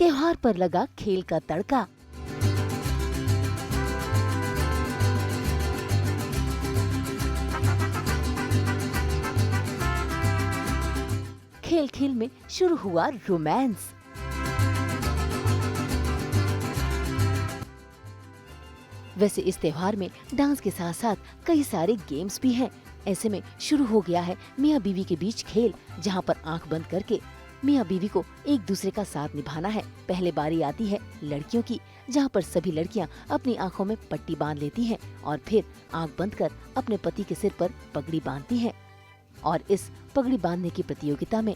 त्योहार पर लगा खेल का तड़का। खेल खेल में शुरू हुआ रोमांस। वैसे इस त्योहार में डांस के साथ साथ कई सारे गेम्स भी हैं। ऐसे में शुरू हो गया है मियाँ बीवी के बीच खेल, जहाँ पर आंख बंद करके मियाँ बीवी को एक दूसरे का साथ निभाना है। पहले बारी आती है लड़कियों की, जहाँ पर सभी लड़कियाँ अपनी आंखों में पट्टी बांध लेती हैं और फिर आंख बंद कर अपने पति के सिर पर पगड़ी बांधती हैं। और इस पगड़ी बांधने की प्रतियोगिता में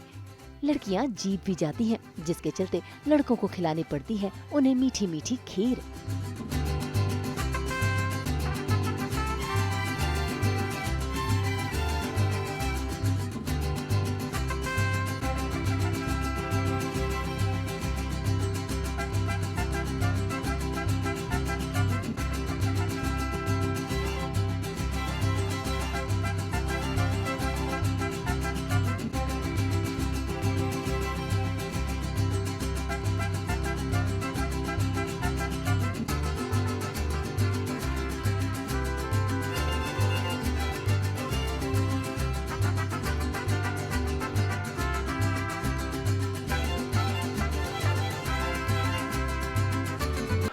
लड़कियाँ जीत भी जाती हैं, जिसके चलते लड़कों को खिलानी पड़ती है उन्हें मीठी मीठी खीर।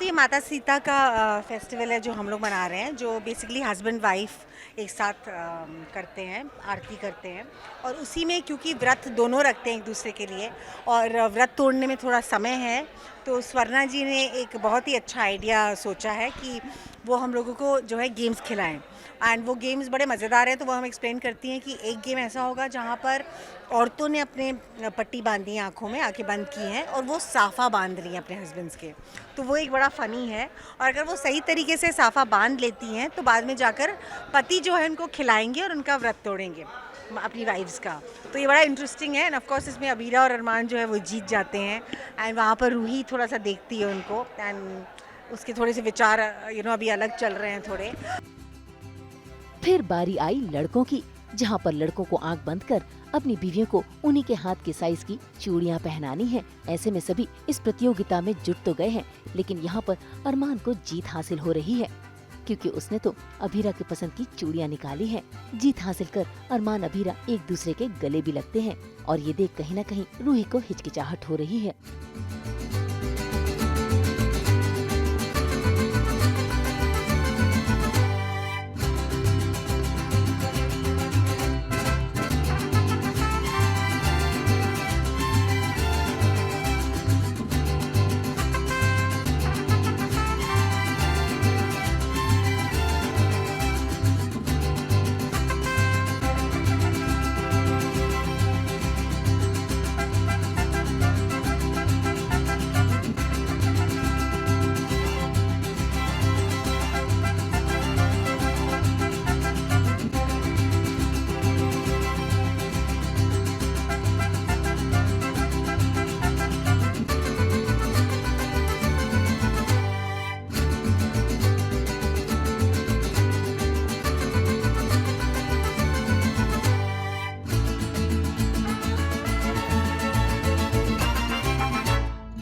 ये माता सीता का फेस्टिवल है जो हम लोग मना रहे हैं, जो बेसिकली हस्बैंड वाइफ एक साथ करते हैं, आरती करते हैं। और उसी में क्योंकि व्रत दोनों रखते हैं एक दूसरे के लिए और व्रत तोड़ने में थोड़ा समय है, तो स्वर्णा जी ने एक बहुत ही अच्छा आइडिया सोचा है कि वो हम लोगों को जो है गेम्स खिलाएं। एंड वो गेम्स बड़े मज़ेदार हैं, तो वो हम एक्सप्लेन करती हैं कि एक गेम ऐसा होगा जहाँ पर औरतों ने अपने पट्टी बांधी है, आँखों में आंखें बंद की हैं और वो साफ़ा बांध रही हैं अपने हस्बैंड्स के। तो वो एक बड़ा फ़नी है, और अगर वो सही तरीके से साफ़ा बांध लेती हैं तो बाद में जाकर पति जो है उनको खिलाएंगे और उनका व्रत तोड़ेंगे अपनी वाइफ्स का। तो ये बड़ा इंटरेस्टिंग है। एंड ऑफ कोर्स इसमें अबीरा और अरमान जो है वो जीत जाते हैं। एंड वहाँ पर रूही थोड़ा सा देखती है उनको, एंड उसके थोड़े से विचार अभी अलग चल रहे हैं थोड़े। फिर बारी आई लड़कों की, जहाँ पर लड़कों को आंख बंद कर अपनी बीवियों को उन्हीं के हाथ के साइज की चूड़ियाँ पहनानी हैं। ऐसे में सभी इस प्रतियोगिता में जुट तो गए हैं, लेकिन यहाँ पर अरमान को जीत हासिल हो रही है, क्योंकि उसने तो अबीरा के पसंद की चूड़ियाँ निकाली हैं। जीत हासिल कर अरमान अबीरा एक दूसरे के गले भी लगते हैं, और ये देख कहीं न कहीं रूही को हिचकिचाहट हो रही है।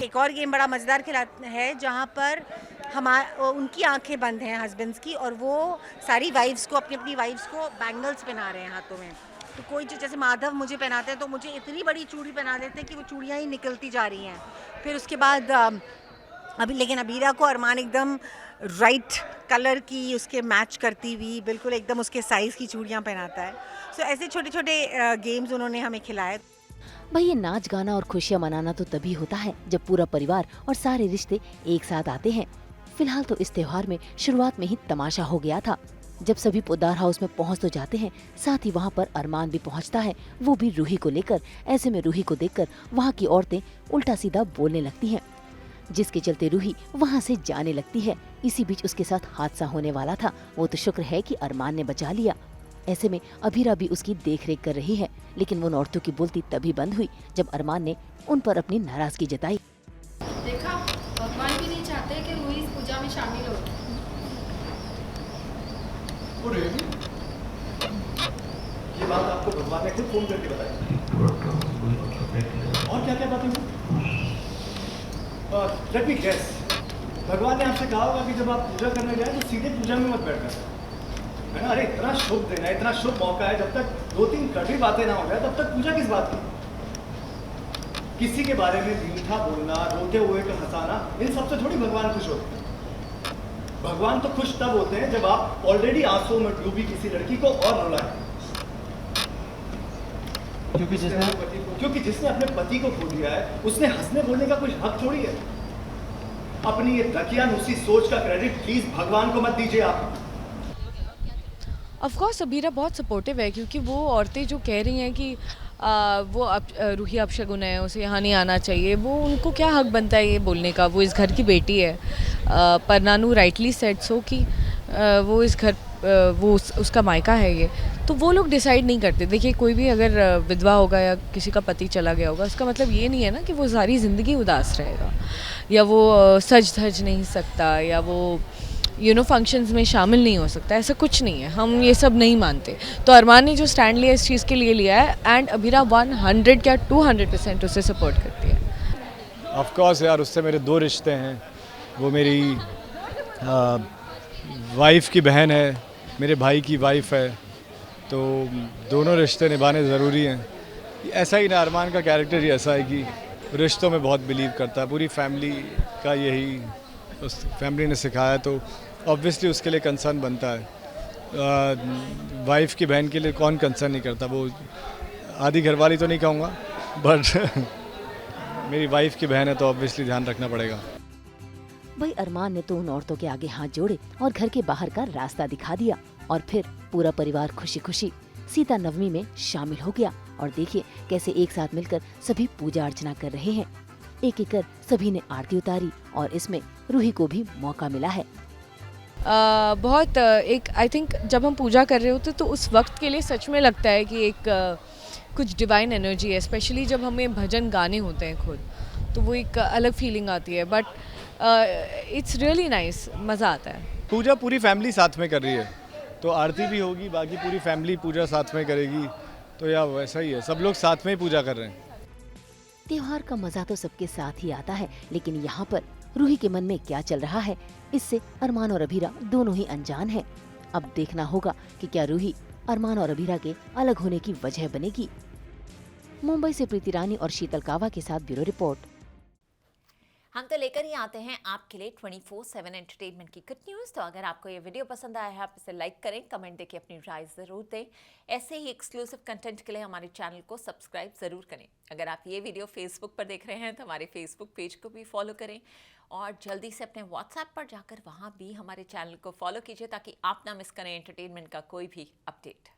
एक और गेम बड़ा मज़ेदार खिला है, जहाँ पर उनकी आंखें बंद हैं हस्बैंड्स की, और वो सारी वाइफ्स को अपनी वाइफ्स को बैंगल्स पहना रहे हैं हाथों में। तो कोई जैसे माधव मुझे पहनाते हैं तो मुझे इतनी बड़ी चूड़ी पहना देते हैं कि वो चूड़ियाँ ही निकलती जा रही हैं। फिर उसके बाद लेकिन अबीरा को अरमान एकदम राइट कलर की उसके मैच करती हुई बिल्कुल एकदम उसके साइज़ की चूड़ियाँ पहनाता है। सो ऐसे छोटे छोटे गेम्स उन्होंने हमें खिलाए। भाई ये नाच गाना और खुशियाँ मनाना तो तभी होता है जब पूरा परिवार और सारे रिश्ते एक साथ आते हैं। फिलहाल तो इस त्योहार में शुरुआत में ही तमाशा हो गया था। जब सभी पोद्दार हाउस में पहुंच तो जाते हैं, साथ ही वहां पर अरमान भी पहुंचता है, वो भी रूही को लेकर। ऐसे में रूही को देखकर वहां की औरतें उल्टा सीधा बोलने लगती हैं, जिसके चलते रूही वहां से जाने लगती है। इसी बीच उसके साथ हादसा होने वाला था, वो तो शुक्र है कि अरमान ने बचा लिया। ऐसे में अबीरा भी उसकी देखरेख कर रही है, लेकिन वो औरतों की बोलती तभी बंद हुई जब अरमान ने उन पर अपनी नाराजगी जताई। देखा, भगवान भी नहीं चाहते कि रूही इस पूजा में शामिल हो। ये बात आपको भगवान ने खुद फोन करके बताई? और क्या क्या बातें हुई? लेट मी गेस, भगवान ने आपसे कहा होगा कि जब आप पूजा करने जाए तो सीधे पूजा में मत बैठना, है ना? अरे इतना शुभ दिन है, इतना शुभ मौका है, जब तक 2-3 कड़वी बातें ना हो जाए तब तक पूजा किस बात की? किसी के बारे में मीठा बोलना, रोते हुए का हंसाना, इन सबसे थोड़ी भगवान खुश होते हैं। भगवान तो खुश तब होते हैं जब आप ऑलरेडी आंसुओं में डूबी किसी लड़की को और रुलाएं। क्योंकि जिसने अपने पति को खो दिया है उसने हंसने बोलने का कुछ हक थोड़ी है। अपनी ये दकियानूसी सोच का क्रेडिट प्लीज भगवान को मत दीजिए आप। ऑफ कोर्स अबीरा बहुत सपोर्टिव है, क्योंकि वो औरतें जो कह रही हैं कि रूही अपशगुन है, उसे यहाँ नहीं आना चाहिए, वो उनको क्या हक बनता है ये बोलने का? वो इस घर की बेटी है। पर नानू राइटली सेड सो कि वो इस घर उसका मायका है ये, तो वो लोग डिसाइड नहीं करते। देखिए, कोई भी अगर विधवा होगा या किसी का पति चला गया होगा, उसका मतलब ये नहीं है ना कि वो सारी ज़िंदगी उदास रहेगा, या वो सज धज नहीं सकता, या वो फंक्शंस में शामिल नहीं हो सकता। ऐसा कुछ नहीं है, हम ये सब नहीं मानते। तो अरमान ने जो स्टैंड लिया इस चीज़ के लिए लिया है, एंड अबीरा 100 क्या 200% उसे सपोर्ट करती है। ऑफ कोर्स यार, उससे मेरे 2 रिश्ते हैं। वो मेरी वाइफ की बहन है, मेरे भाई की वाइफ है, तो दोनों रिश्ते निभाने ज़रूरी हैं। ऐसा ही ना, अरमान का कैरेक्टर ही ऐसा है कि रिश्तों में बहुत बिलीव करता है। पूरी फैमिली का यही उस फैमिली ने सिखाया, तो ऑब्वियसली उसके लिए कंसर्न बनता है। वाइफ की बहन के लिए कौन कंसर्न नहीं करता? वो आधी घरवाली तो नहीं कहूँगा, बट मेरी वाइफ की बहन है तो ऑब्वियसली ध्यान रखना पड़ेगा। वही अरमान ने तो उन औरतों के आगे हाथ जोड़े और घर के बाहर का रास्ता दिखा दिया, और फिर पूरा परिवार खुशी खुशी सीता नवमी में शामिल हो गया। और देखिए कैसे एक साथ मिलकर सभी पूजा अर्चना कर रहे हैं। एक एक कर सभी ने आरती उतारी, और इसमें रूही को भी मौका मिला है। बहुत एक आई थिंक जब हम पूजा कर रहे होते तो उस वक्त के लिए सच में लगता है कि एक कुछ डिवाइन एनर्जी है, स्पेशली जब हमें भजन गाने होते हैं खुद, तो वो एक अलग फीलिंग आती है। बट इट्स रियली नाइस, मज़ा आता है। पूजा पूरी फैमिली साथ में कर रही है, तो आरती भी होगी, बाकी पूरी फैमिली पूजा साथ में करेगी, तो या वैसा ही है, सब लोग साथ में ही पूजा कर रहे हैं। त्योहार का मजा तो सबके साथ ही आता है, लेकिन यहाँ पर रूही के मन में क्या चल रहा है, इससे अरमान और अबीरा दोनों ही अनजान हैं। अब देखना होगा कि क्या रूही अरमान और अबीरा के अलग होने की वजह बनेगी। मुंबई से प्रीति रानी और शीतल कावा के साथ ब्यूरो रिपोर्ट। हम तो लेकर ही आते हैं आपके लिए 24/7 एंटरटेनमेंट की गुड न्यूज़। तो अगर आपको ये वीडियो पसंद आया है, आप इसे लाइक करें, कमेंट देके अपनी राय ज़रूर दें। ऐसे ही एक्सक्लूसिव कंटेंट के लिए हमारे चैनल को सब्सक्राइब ज़रूर करें। अगर आप ये वीडियो फेसबुक पर देख रहे हैं तो हमारे फेसबुक पेज को भी फॉलो करें, और जल्दी से अपने व्हाट्सएप पर जाकर वहाँ भी हमारे चैनल को फॉलो कीजिए, ताकि आप ना मिस करें एंटरटेनमेंट का कोई भी अपडेट।